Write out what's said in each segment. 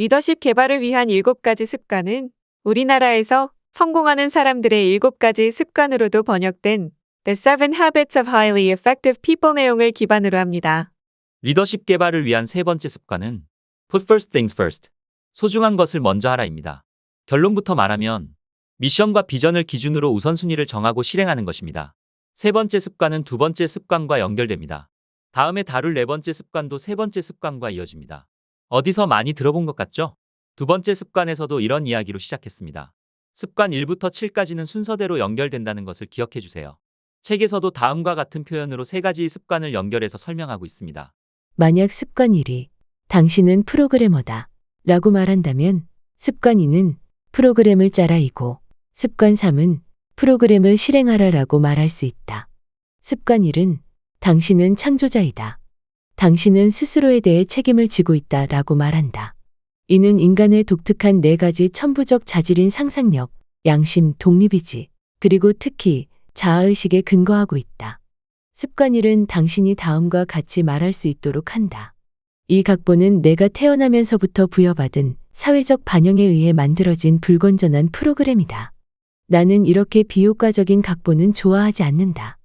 리더십 개발을 위한 7가지 습관은 우리나라에서 성공하는 사람들의 7가지 습관으로도 번역된 The Seven Habits of Highly Effective People 내용을 기반으로 합니다. 리더십 개발을 위한 세 번째 습관은 Put first things first. 소중한 것을 먼저 하라입니다. 결론부터 말하면 미션과 비전을 기준으로 우선순위를 정하고 실행하는 것입니다. 세 번째 습관은 두 번째 습관과 연결됩니다. 다음에 다룰 네 번째 습관도 세 번째 습관과 이어집니다. 어디서 많이 들어본 것 같죠? 두 번째 습관에서도 이런 이야기로 시작했습니다. 습관 1부터 7까지는 순서대로 연결된다는 것을 기억해 주세요. 책에서도 다음과 같은 표현으로 세 가지 습관을 연결해서 설명하고 있습니다. 만약 습관 1이 당신은 프로그래머다 라고 말한다면 습관 2는 프로그램을 짜라이고 습관 3은 프로그램을 실행하라 라고 말할 수 있다. 습관 1은 당신은 창조자이다. 당신은 스스로에 대해 책임을 지고 있다 라고 말한다. 이는 인간의 독특한 네 가지 천부적 자질인 상상력, 양심, 독립의지, 그리고 특히 자아의식에 근거하고 있다. 습관 1은 당신이 다음과 같이 말할 수 있도록 한다. 이 각본은 내가 태어나면서부터 부여받은 사회적 반영에 의해 만들어진 불건전한 프로그램이다. 나는 이렇게 비효과적인 각본은 좋아하지 않는다.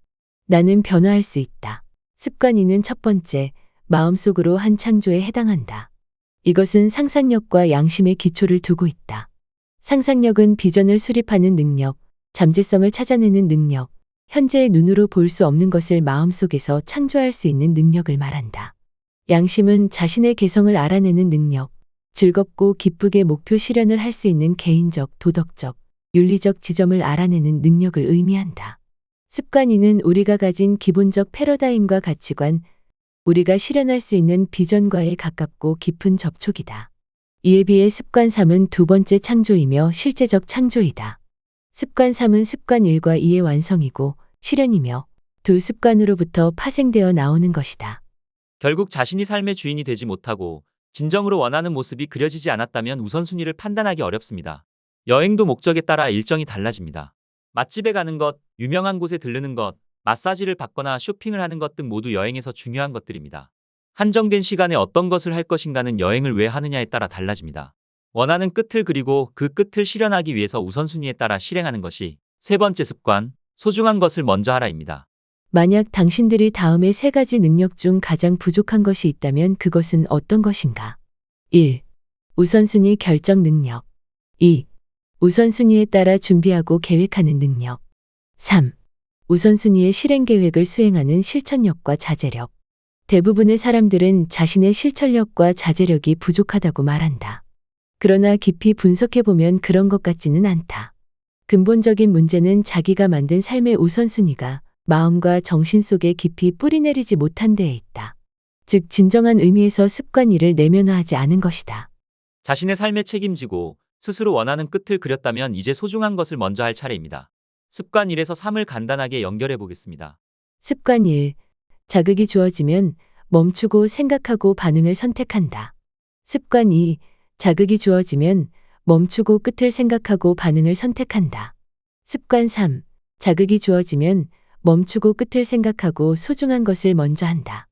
나는 변화할 수 있다. 습관 2는 첫 번째, 마음속으로 한 창조에 해당한다. 이것은 상상력과 양심의 기초를 두고 있다. 상상력은 비전을 수립하는 능력, 잠재성을 찾아내는 능력, 현재의 눈으로 볼 수 없는 것을 마음속에서 창조할 수 있는 능력을 말한다. 양심은 자신의 개성을 알아내는 능력, 즐겁고 기쁘게 목표 실현을 할 수 있는 개인적, 도덕적, 윤리적 지점을 알아내는 능력을 의미한다. 습관 2는 우리가 가진 기본적 패러다임과 가치관, 우리가 실현할 수 있는 비전과의 가깝고 깊은 접촉이다. 이에 비해 습관 3은 두 번째 창조이며 실제적 창조이다. 습관 3은 습관 1과 2의 완성이고 실현이며 두 습관으로부터 파생되어 나오는 것이다. 결국 자신이 삶의 주인이 되지 못하고 진정으로 원하는 모습이 그려지지 않았다면 우선순위를 판단하기 어렵습니다. 여행도 목적에 따라 일정이 달라집니다. 맛집에 가는 것, 유명한 곳에 들르는 것, 마사지를 받거나 쇼핑을 하는 것 등 모두 여행에서 중요한 것들입니다. 한정된 시간에 어떤 것을 할 것인가는 여행을 왜 하느냐에 따라 달라집니다. 원하는 끝을 그리고 그 끝을 실현하기 위해서 우선순위에 따라 실행하는 것이 세 번째 습관, 소중한 것을 먼저 하라입니다. 만약 당신들이 다음의 세 가지 능력 중 가장 부족한 것이 있다면 그것은 어떤 것인가? 1. 우선순위 결정 능력. 2. 우선순위에 따라 준비하고 계획하는 능력. 3. 우선순위의 실행 계획을 수행하는 실천력과 자제력. 대부분의 사람들은 자신의 실천력과 자제력이 부족하다고 말한다. 그러나 깊이 분석해보면 그런 것 같지는 않다. 근본적인 문제는 자기가 만든 삶의 우선순위가 마음과 정신 속에 깊이 뿌리내리지 못한 데에 있다. 즉 진정한 의미에서 습관 1을 내면화하지 않은 것이다. 자신의 삶에 책임지고 스스로 원하는 끝을 그렸다면 이제 소중한 것을 먼저 할 차례입니다. 습관 1에서 3을 간단하게 연결해 보겠습니다. 습관 1. 자극이 주어지면 멈추고 생각하고 반응을 선택한다. 습관 2. 자극이 주어지면 멈추고 끝을 생각하고 반응을 선택한다. 습관 3. 자극이 주어지면 멈추고 끝을 생각하고 소중한 것을 먼저 한다.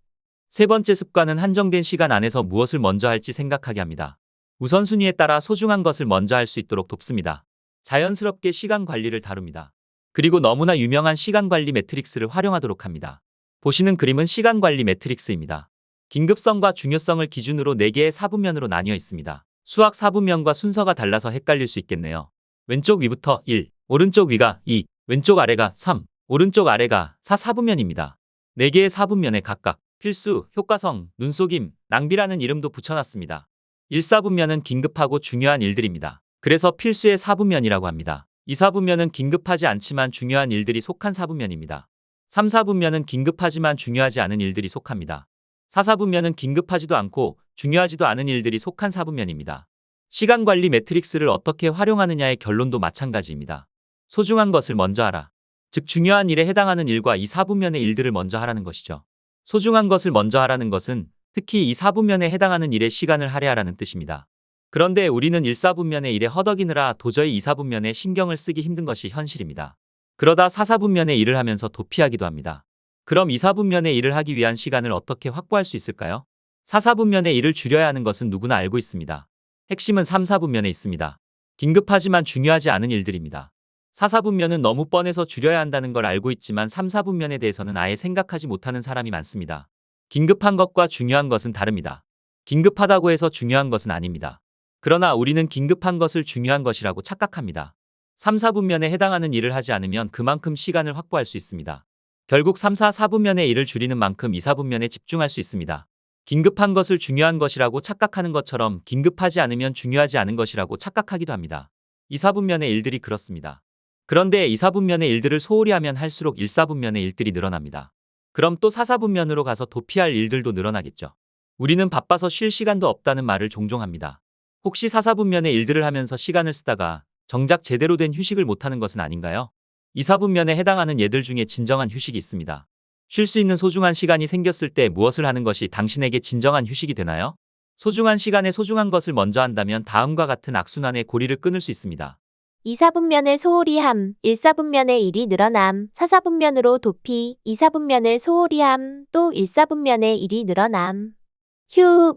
세 번째 습관은 한정된 시간 안에서 무엇을 먼저 할지 생각하게 합니다. 우선순위에 따라 소중한 것을 먼저 할 수 있도록 돕습니다. 자연스럽게 시간 관리를 다룹니다. 그리고 너무나 유명한 시간 관리 매트릭스를 활용하도록 합니다. 보시는 그림은 시간 관리 매트릭스입니다. 긴급성과 중요성을 기준으로 4개의 사분면으로 나뉘어 있습니다. 수학 사분면과 순서가 달라서 헷갈릴 수 있겠네요. 왼쪽 위부터 1, 오른쪽 위가 2, 왼쪽 아래가 3, 오른쪽 아래가 4 사분면입니다. 4개의 사분면에 각각 필수, 효과성, 눈속임, 낭비라는 이름도 붙여놨습니다. 1사분면은 긴급하고 중요한 일들입니다. 그래서 필수의 사분면이라고 합니다. 2사분면은 긴급하지 않지만 중요한 일들이 속한 사분면입니다. 3사분면은 긴급하지만 중요하지 않은 일들이 속합니다. 4사분면은 긴급하지도 않고 중요하지도 않은 일들이 속한 사분면입니다. 시간관리 매트릭스를 어떻게 활용하느냐의 결론도 마찬가지입니다. 소중한 것을 먼저 하라. 즉 중요한 일에 해당하는 일과 이 사분면의 일들을 먼저 하라는 것이죠. 소중한 것을 먼저 하라는 것은 특히 이 사분면에 해당하는 일에 시간을 할애하라는 뜻입니다. 그런데 우리는 1사분면의 일에 허덕이느라 도저히 2사분면에 신경을 쓰기 힘든 것이 현실입니다. 그러다 4사분면의 일을 하면서 도피하기도 합니다. 그럼 2사분면의 일을 하기 위한 시간을 어떻게 확보할 수 있을까요? 4사분면의 일을 줄여야 하는 것은 누구나 알고 있습니다. 핵심은 3, 4분면에 있습니다. 긴급하지만 중요하지 않은 일들입니다. 4, 4분면은 너무 뻔해서 줄여야 한다는 걸 알고 있지만 3, 4분면에 대해서는 아예 생각하지 못하는 사람이 많습니다. 긴급한 것과 중요한 것은 다릅니다. 긴급하다고 해서 중요한 것은 아닙니다. 그러나 우리는 긴급한 것을 중요한 것이라고 착각합니다. 3, 4분면에 해당하는 일을 하지 않으면 그만큼 시간을 확보할 수 있습니다. 결국 3, 4, 4분면의 일을 줄이는 만큼 2, 4분면에 집중할 수 있습니다. 긴급한 것을 중요한 것이라고 착각하는 것처럼 긴급하지 않으면 중요하지 않은 것이라고 착각하기도 합니다. 2, 4분면의 일들이 그렇습니다. 그런데 2, 4분면의 일들을 소홀히 하면 할수록 1, 4분면의 일들이 늘어납니다. 그럼 또 4, 4분면으로 가서 도피할 일들도 늘어나겠죠. 우리는 바빠서 쉴 시간도 없다는 말을 종종 합니다. 혹시 4, 4분면의 일들을 하면서 시간을 쓰다가 정작 제대로 된 휴식을 못하는 것은 아닌가요? 2, 4분면에 해당하는 예들 중에 진정한 휴식이 있습니다. 쉴 수 있는 소중한 시간이 생겼을 때 무엇을 하는 것이 당신에게 진정한 휴식이 되나요? 소중한 시간에 소중한 것을 먼저 한다면 다음과 같은 악순환의 고리를 끊을 수 있습니다. 2, 4분면을 소홀히 함, 1, 4분면의 일이 늘어남, 4, 4분면으로 도피, 2, 4분면을 소홀히 함, 또 1, 4분면의 일이 늘어남.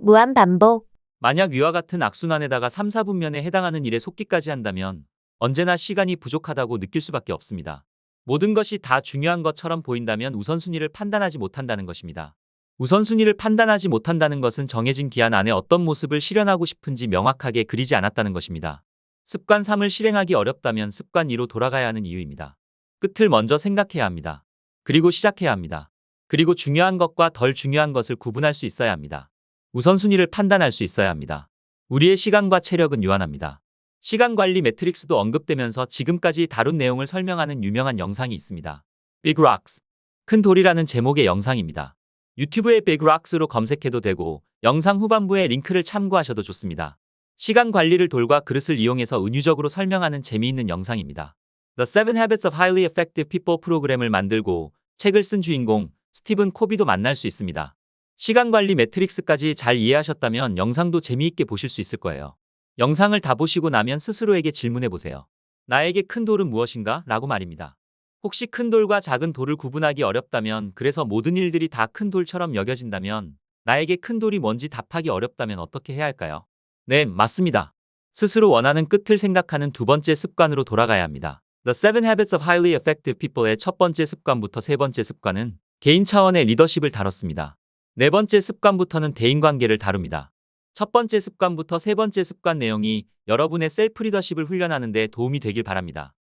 무한 반복. 만약 위와 같은 악순환에다가 3, 4분면에 해당하는 일에 속기까지 한다면 언제나 시간이 부족하다고 느낄 수밖에 없습니다. 모든 것이 다 중요한 것처럼 보인다면 우선순위를 판단하지 못한다는 것입니다. 우선순위를 판단하지 못한다는 것은 정해진 기한 안에 어떤 모습을 실현하고 싶은지 명확하게 그리지 않았다는 것입니다. 습관 3을 실행하기 어렵다면 습관 2로 돌아가야 하는 이유입니다. 끝을 먼저 생각해야 합니다. 그리고 시작해야 합니다. 그리고 중요한 것과 덜 중요한 것을 구분할 수 있어야 합니다. 우선순위를 판단할 수 있어야 합니다. 우리의 시간과 체력은 유한합니다. 시간관리 매트릭스도 언급되면서 지금까지 다룬 내용을 설명하는 유명한 영상이 있습니다. Big Rocks. 큰 돌이라는 제목의 영상입니다. 유튜브에 Big Rocks로 검색해도 되고 영상 후반부에 링크를 참고하셔도 좋습니다. 시간 관리를 돌과 그릇을 이용해서 은유적으로 설명하는 재미있는 영상입니다. The 7 Habits of Highly Effective People 프로그램을 만들고 책을 쓴 주인공 스티븐 코비도 만날 수 있습니다. 시간 관리 매트릭스까지 잘 이해하셨다면 영상도 재미있게 보실 수 있을 거예요. 영상을 다 보시고 나면 스스로에게 질문해 보세요. 나에게 큰 돌은 무엇인가? 라고 말입니다. 혹시 큰 돌과 작은 돌을 구분하기 어렵다면, 그래서 모든 일들이 다 큰 돌처럼 여겨진다면, 나에게 큰 돌이 뭔지 답하기 어렵다면 어떻게 해야 할까요? 네, 맞습니다. 스스로 원하는 끝을 생각하는 두 번째 습관으로 돌아가야 합니다. The 7 Habits of Highly Effective People의 첫 번째 습관부터 세 번째 습관은 개인 차원의 리더십을 다뤘습니다. 네 번째 습관부터는 대인관계를 다룹니다. 첫 번째 습관부터 세 번째 습관 내용이 여러분의 셀프 리더십을 훈련하는 데 도움이 되길 바랍니다.